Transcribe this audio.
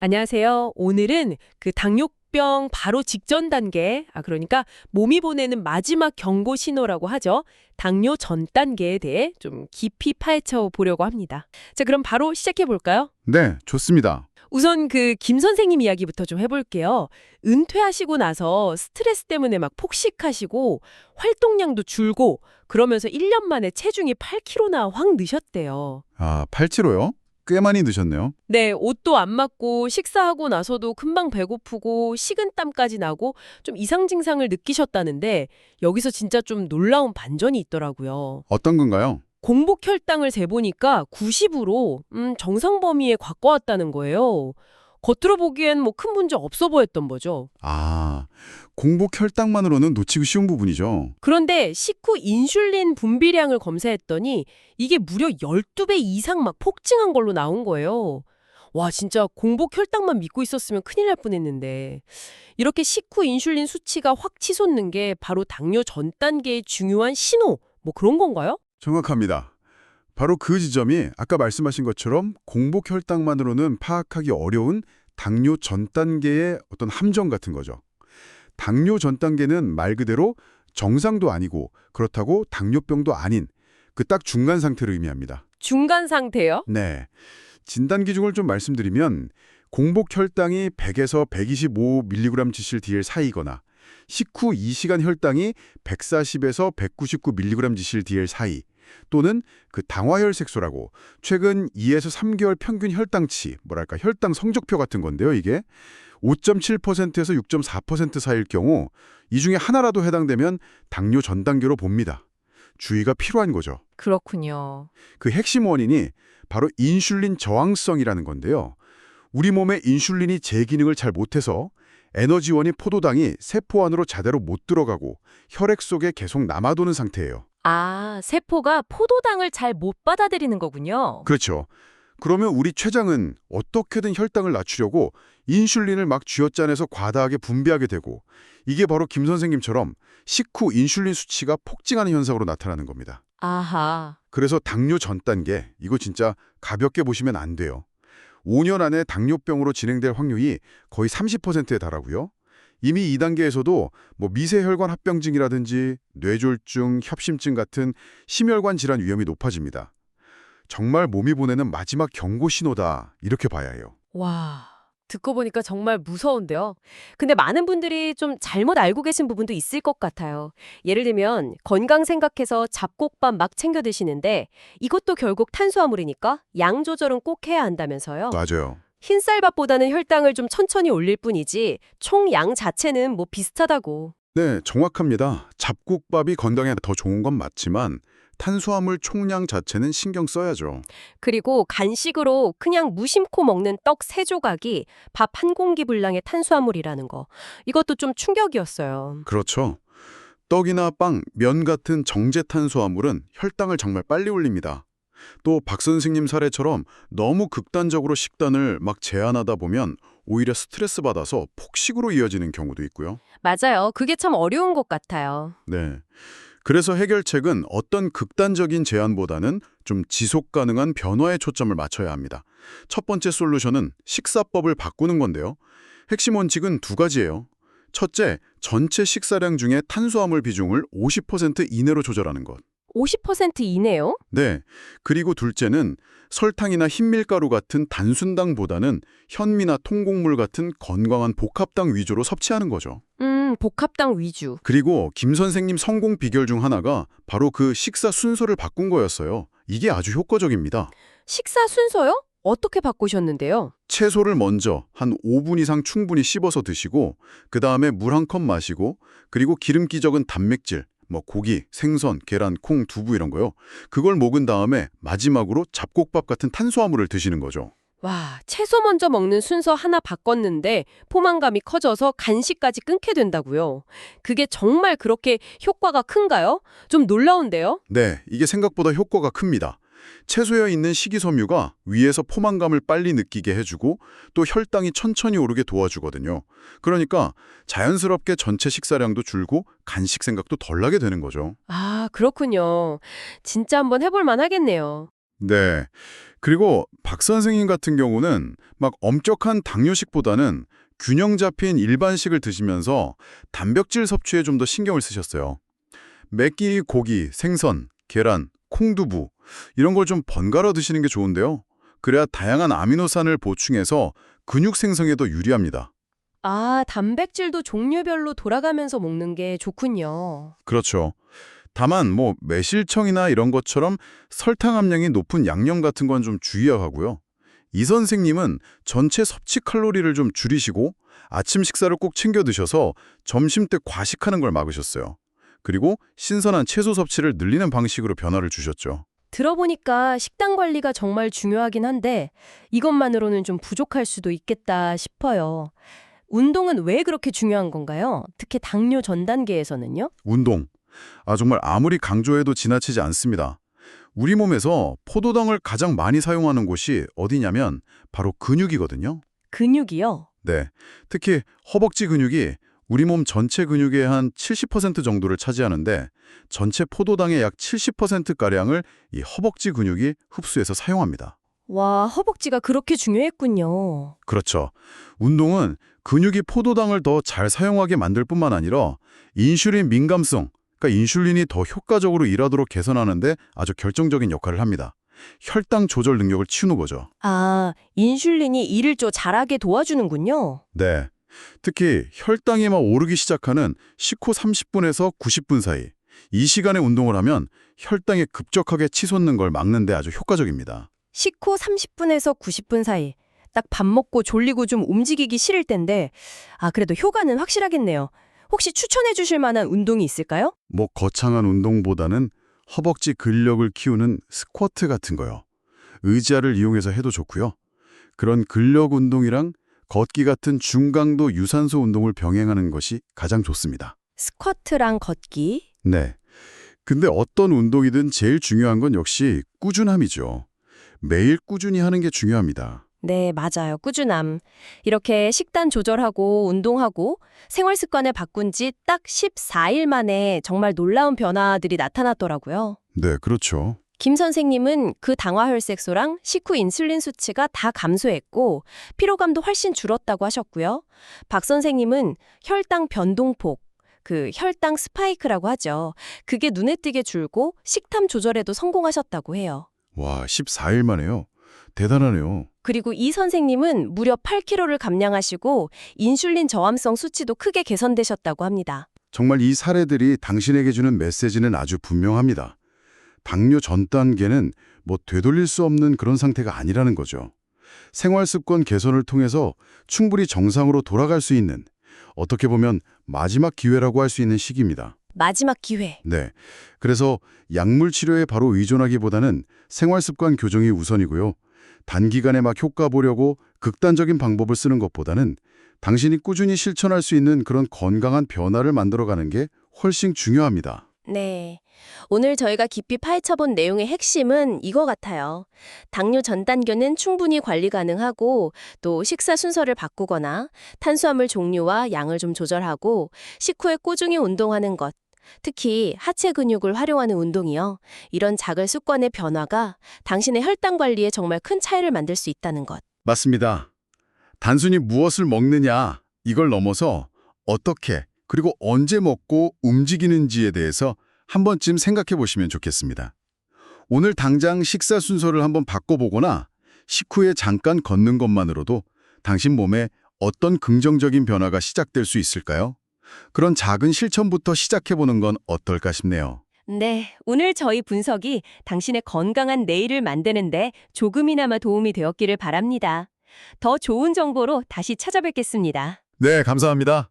안녕하세요. 오늘은 그 당뇨병 바로 직전 단계, 그러니까 몸이 보내는 마지막 경고 신호라고 하죠. 당뇨 전 단계에 대해 좀 깊이 파헤쳐 보려고 합니다. 자, 그럼 바로 시작해 볼까요? 네, 좋습니다. 우선 그 김 선생님 이야기부터 좀 해볼게요. 은퇴하시고 나서 스트레스 때문에 막 폭식하시고 활동량도 줄고 그러면서 1년 만에 체중이 8kg나 확 느셨대요. 아, 팔찌로요? 꽤 많이 드셨네요. 네, 옷도 안 맞고 식사하고 나서도 금방 배고프고 식은땀까지 나고 좀 이상 증상을 느끼셨다는데 여기서 진짜 좀 놀라운 반전이 있더라고요. 어떤 건가요? 공복 혈당을 재보니까 90으로 정상 범위에 가까웠다는 거예요. 겉으로 보기엔 뭐 큰 문제 없어 보였던 거죠. 아, 공복 혈당만으로는 놓치기 쉬운 부분이죠. 그런데 식후 인슐린 분비량을 검사했더니 이게 무려 12배 이상 막 폭증한 걸로 나온 거예요. 와, 진짜 공복 혈당만 믿고 있었으면 큰일 날 뻔했는데. 이렇게 식후 인슐린 수치가 확 치솟는 게 바로 당뇨 전 단계의 중요한 신호, 뭐 그런 건가요? 정확합니다. 바로 그 지점이 아까 말씀하신 것처럼 공복 혈당만으로는 파악하기 어려운 당뇨 전 단계의 어떤 함정 같은 거죠. 당뇨 전 단계는 말 그대로 정상도 아니고 그렇다고 당뇨병도 아닌 그 딱 중간 상태를 의미합니다. 중간 상태요? 네. 진단 기준을 좀 말씀드리면 공복 혈당이 100에서 125mg/dl 사이거나 식후 2시간 혈당이 140에서 199mg/dl 사이 또는 그 당화혈색소라고 최근 2에서 3개월 평균 혈당치, 뭐랄까 혈당 성적표 같은 건데요, 이게 5.7%에서 6.4% 사이일 경우 이 중에 하나라도 해당되면 당뇨 전 단계로 봅니다. 주의가 필요한 거죠. 그렇군요. 그 핵심 원인이 바로 인슐린 저항성이라는 건데요. 우리 몸의 인슐린이 제 기능을 잘 못해서 에너지원이 포도당이 세포 안으로 제대로 못 들어가고 혈액 속에 계속 남아도는 상태예요. 아, 세포가 포도당을 잘 못 받아들이는 거군요. 그렇죠. 그러면 우리 췌장은 어떻게든 혈당을 낮추려고 인슐린을 막 쥐어짜내서 과다하게 분비하게 되고 이게 바로 김 선생님처럼 식후 인슐린 수치가 폭증하는 현상으로 나타나는 겁니다. 아하. 그래서 당뇨 전 단계, 이거 진짜 가볍게 보시면 안 돼요. 5년 안에 당뇨병으로 진행될 확률이 거의 30%에 달하고요. 이미 2단계에서도 뭐 미세혈관 합병증이라든지 뇌졸중, 협심증 같은 심혈관 질환 위험이 높아집니다. 정말 몸이 보내는 마지막 경고 신호다, 이렇게 봐야 해요. 와, 듣고 보니까 정말 무서운데요. 근데 많은 분들이 좀 잘못 알고 계신 부분도 있을 것 같아요. 예를 들면 건강 생각해서 잡곡밥 막 챙겨 드시는데 이것도 결국 탄수화물이니까 양 조절은 꼭 해야 한다면서요. 맞아요. 흰쌀밥보다는 혈당을 좀 천천히 올릴 뿐이지 총 양 자체는 뭐 비슷하다고. 네, 정확합니다. 잡곡밥이 건강에 더 좋은 건 맞지만 탄수화물 총량 자체는 신경 써야죠. 그리고 간식으로 그냥 무심코 먹는 떡 세 조각이 밥 한 공기 분량의 탄수화물이라는 거. 이것도 좀 충격이었어요. 그렇죠. 떡이나 빵, 면 같은 정제 탄수화물은 혈당을 정말 빨리 올립니다. 또 박 선생님 사례처럼 너무 극단적으로 식단을 막 제한하다 보면 오히려 스트레스 받아서 폭식으로 이어지는 경우도 있고요. 맞아요. 그게 참 어려운 것 같아요. 네. 그래서 해결책은 어떤 극단적인 제한보다는 좀 지속 가능한 변화에 초점을 맞춰야 합니다. 첫 번째 솔루션은 식사법을 바꾸는 건데요. 핵심 원칙은 두 가지예요. 첫째, 전체 식사량 중에 탄수화물 비중을 50% 이내로 조절하는 것. 50% 이내요? 네. 그리고 둘째는 설탕이나 흰밀가루 같은 단순당보다는 현미나 통곡물 같은 건강한 복합당 위주로 섭취하는 거죠. 복합당 위주. 그리고 김 선생님 성공 비결 중 하나가 바로 그 식사 순서를 바꾼 거였어요. 이게 아주 효과적입니다. 식사 순서요? 어떻게 바꾸셨는데요? 채소를 먼저 한 5분 이상 충분히 씹어서 드시고 그 다음에 물 한 컵 마시고 그리고 기름기 적은 단백질, 뭐 고기, 생선, 계란, 콩, 두부 이런 거요. 그걸 먹은 다음에 마지막으로 잡곡밥 같은 탄수화물을 드시는 거죠. 와, 채소 먼저 먹는 순서 하나 바꿨는데 포만감이 커져서 간식까지 끊게 된다고요. 그게 정말 그렇게 효과가 큰가요? 좀 놀라운데요? 네, 이게 생각보다 효과가 큽니다. 채소에 있는 식이섬유가 위에서 포만감을 빨리 느끼게 해주고 또 혈당이 천천히 오르게 도와주거든요. 그러니까 자연스럽게 전체 식사량도 줄고 간식 생각도 덜 나게 되는 거죠. 아, 그렇군요. 진짜 한번 해볼 만 하겠네요. 네. 그리고 박 선생님 같은 경우는 막 엄격한 당뇨식보다는 균형 잡힌 일반식을 드시면서 단백질 섭취에 좀 더 신경을 쓰셨어요. 매 끼 고기, 생선, 계란, 콩두부 이런 걸 좀 번갈아 드시는 게 좋은데요. 그래야 다양한 아미노산을 보충해서 근육 생성에도 유리합니다. 아, 단백질도 종류별로 돌아가면서 먹는 게 좋군요. 그렇죠. 다만 뭐 매실청이나 이런 것처럼 설탕 함량이 높은 양념 같은 건 좀 주의해야 하고요. 이 선생님은 전체 섭취 칼로리를 좀 줄이시고 아침 식사를 꼭 챙겨 드셔서 점심 때 과식하는 걸 막으셨어요. 그리고 신선한 채소 섭취를 늘리는 방식으로 변화를 주셨죠. 들어보니까 식단 관리가 정말 중요하긴 한데 이것만으로는 좀 부족할 수도 있겠다 싶어요. 운동은 왜 그렇게 중요한 건가요? 특히 당뇨 전 단계에서는요? 운동. 정말 아무리 강조해도 지나치지 않습니다. 우리 몸에서 포도당을 가장 많이 사용하는 곳이 어디냐면 바로 근육이거든요. 근육이요? 네. 특히 허벅지 근육이 우리 몸 전체 근육의 한 70% 정도를 차지하는데 전체 포도당의 약 70%가량을 이 허벅지 근육이 흡수해서 사용합니다. 와, 허벅지가 그렇게 중요했군요. 그렇죠. 운동은 근육이 포도당을 더 잘 사용하게 만들 뿐만 아니라 인슐린 민감성, 그러니까 인슐린이 더 효과적으로 일하도록 개선하는데 아주 결정적인 역할을 합니다. 혈당 조절 능력을 키우는 거죠. 아, 인슐린이 일을 좀 잘하게 도와주는군요. 네. 특히 혈당이 막 오르기 시작하는 식후 30분에서 90분 사이. 이 시간에 운동을 하면 혈당이 급격하게 치솟는 걸 막는 데 아주 효과적입니다. 식후 30분에서 90분 사이. 딱 밥 먹고 졸리고 좀 움직이기 싫을 텐데 그래도 효과는 확실하겠네요. 혹시 추천해 주실 만한 운동이 있을까요? 뭐 거창한 운동보다는 허벅지 근력을 키우는 스쿼트 같은 거요. 의자를 이용해서 해도 좋고요. 그런 근력 운동이랑 걷기 같은 중강도 유산소 운동을 병행하는 것이 가장 좋습니다. 스쿼트랑 걷기? 네. 근데 어떤 운동이든 제일 중요한 건 역시 꾸준함이죠. 매일 꾸준히 하는 게 중요합니다. 네, 맞아요. 꾸준함. 이렇게 식단 조절하고 운동하고 생활 습관을 바꾼 지 딱 14일 만에 정말 놀라운 변화들이 나타났더라고요. 네, 그렇죠. 김 선생님은 그 당화혈색소랑 식후 인슐린 수치가 다 감소했고 피로감도 훨씬 줄었다고 하셨고요. 박 선생님은 혈당 변동폭, 그 혈당 스파이크라고 하죠. 그게 눈에 띄게 줄고 식탐 조절에도 성공하셨다고 해요. 와, 14일 만에요. 대단하네요. 그리고 이 선생님은 무려 8kg를 감량하시고 인슐린 저함성 수치도 크게 개선되셨다고 합니다. 정말 이 사례들이 당신에게 주는 메시지는 아주 분명합니다. 당뇨 전 단계는 뭐 되돌릴 수 없는 그런 상태가 아니라는 거죠. 생활 습관 개선을 통해서 충분히 정상으로 돌아갈 수 있는, 어떻게 보면 마지막 기회라고 할 수 있는 시기입니다. 마지막 기회. 네. 그래서 약물 치료에 바로 의존하기보다는 생활 습관 교정이 우선이고요. 단기간에 막 효과 보려고 극단적인 방법을 쓰는 것보다는 당신이 꾸준히 실천할 수 있는 그런 건강한 변화를 만들어가는 게 훨씬 중요합니다. 네. 오늘 저희가 깊이 파헤쳐본 내용의 핵심은 이거 같아요. 당뇨 전 단계는 충분히 관리 가능하고 또 식사 순서를 바꾸거나 탄수화물 종류와 양을 좀 조절하고 식후에 꾸준히 운동하는 것. 특히 하체 근육을 활용하는 운동이요. 이런 작은 습관의 변화가 당신의 혈당 관리에 정말 큰 차이를 만들 수 있다는 것. 맞습니다. 단순히 무엇을 먹느냐, 이걸 넘어서 어떻게, 그리고 언제 먹고 움직이는지에 대해서 한 번쯤 생각해 보시면 좋겠습니다. 오늘 당장 식사 순서를 한번 바꿔보거나 식후에 잠깐 걷는 것만으로도 당신 몸에 어떤 긍정적인 변화가 시작될 수 있을까요? 그런 작은 실천부터 시작해보는 건 어떨까 싶네요. 네, 오늘 저희 분석이 당신의 건강한 내일을 만드는데 조금이나마 도움이 되었기를 바랍니다. 더 좋은 정보로 다시 찾아뵙겠습니다. 네, 감사합니다.